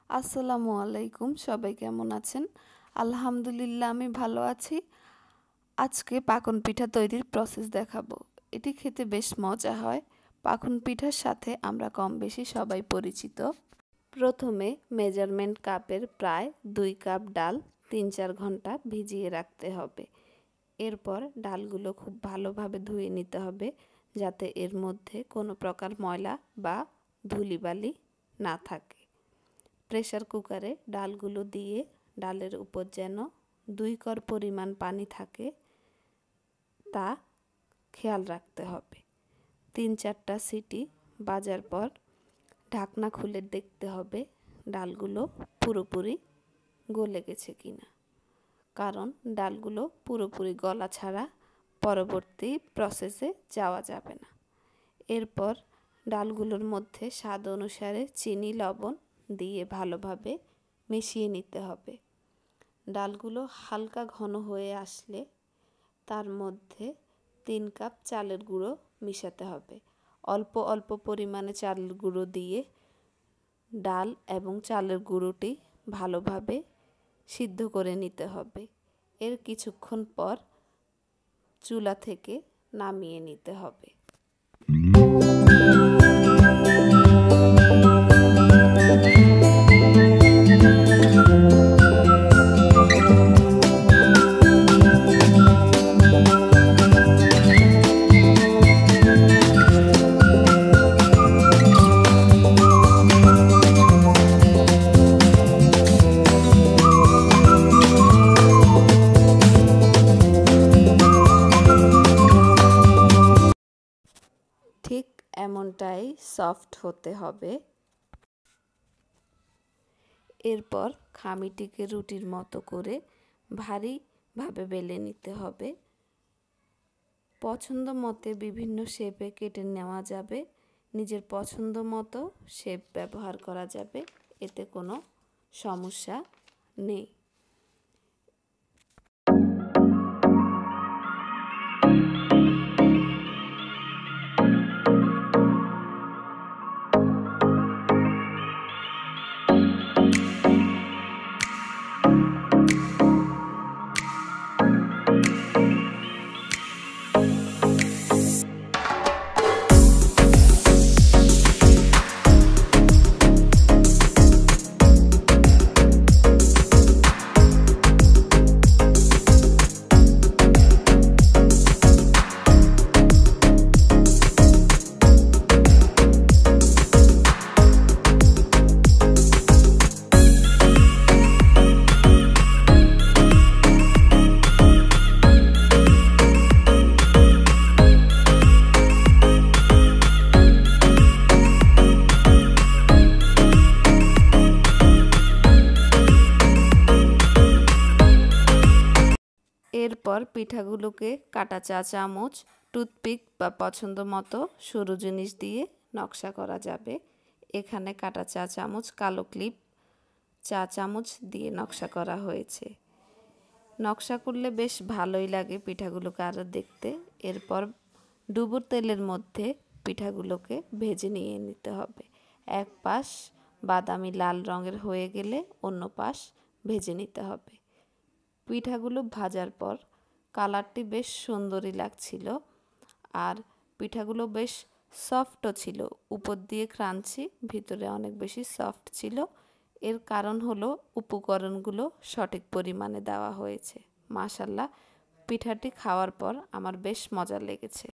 আসসালামু আলাইকুম, সবাই কেমন আছেন? আলহামদুলিল্লাহ আমি ভালো আছি। আজকে পাকন পিঠা তৈরির প্রসেস দেখাবো। এটি খেতে বেশ মজা হয়। পাকন পিঠার সাথে আমরা কম বেশি সবাই পরিচিত। প্রথমে মেজারমেন্ট কাপের প্রায় 2 কাপ ডাল 3-4 ঘন্টা ভিজিয়ে রাখতে হবে। এরপর ডালগুলো খুব ভালোভাবে ধুয়ে নিতে হবে, যাতে এর মধ্যে কোনো প্রকার ময়লা বা ধুলিবালি না থাকে। প্রেসার কুকারে ডালগুলো দিয়ে ডালের উপর যেন 2 কর পরিমাণ পানি থাকে তা খেয়াল রাখতে হবে। 3-4টা সিটি বাজার পর ঢাকনা খুলে দেখতে হবে ডালগুলো পুরোপুরি গলে গেছে কিনা, কারণ ডালগুলো পুরোপুরি গলা ছাড়া পরবর্তী প্রসেসে যাওয়া যাবে না। এরপর ডালগুলোর মধ্যে স্বাদ অনুসারে চিনি, লবণ দিয়ে ভালোভাবে মিশিয়ে নিতে হবে। ডালগুলো হালকা ঘন হয়ে আসলে তার মধ্যে 3 কাপ চালের গুঁড়ো মিশাতে হবে। অল্প অল্প পরিমাণে চালের গুঁড়ো দিয়ে ডাল এবং চালের গুঁড়োটি ভালোভাবে সিদ্ধ করে নিতে হবে। এর কিছুক্ষণ পর চুলা থেকে নামিয়ে নিতে হবে। ঠিক এমনটাই সফট হতে হবে। এরপর খামিটিকে রুটির মতো করে ভারীভাবে বেলে নিতে হবে। পছন্দ মতে বিভিন্ন শেপে কেটে নেওয়া যাবে। নিজের পছন্দ মতো শেপ ব্যবহার করা যাবে, এতে কোনো সমস্যা নেই। এরপর পিঠাগুলোকে কাটা চা চামচ, টুথপিক বা পছন্দ মতো সরু জিনিস দিয়ে নকশা করা যাবে। এখানে কাটা চা চামচ, কালো ক্লিপ চা চামচ দিয়ে নকশা করা হয়েছে। নকশা করলে বেশ ভালোই লাগে পিঠাগুলোকে আরও দেখতে। এরপর ডুবুর তেলের মধ্যে পিঠাগুলোকে ভেজে নিয়ে নিতে হবে। এক পাশ বাদামি লাল রঙের হয়ে গেলে অন্য পাশ ভেজে নিতে হবে। পিঠাগুলো ভাজার পর কালারটি বেশ সুন্দরই লাগছিল, আর পিঠাগুলো বেশ সফটও ছিল। উপর দিয়ে ক্রাঞ্চি, ভিতরে অনেক বেশি সফট ছিল। এর কারণ হলো উপকরণগুলো সঠিক পরিমাণে দেওয়া হয়েছে। মাশাআল্লাহ, পিঠাটি খাওয়ার পর আমার বেশ মজা লেগেছে।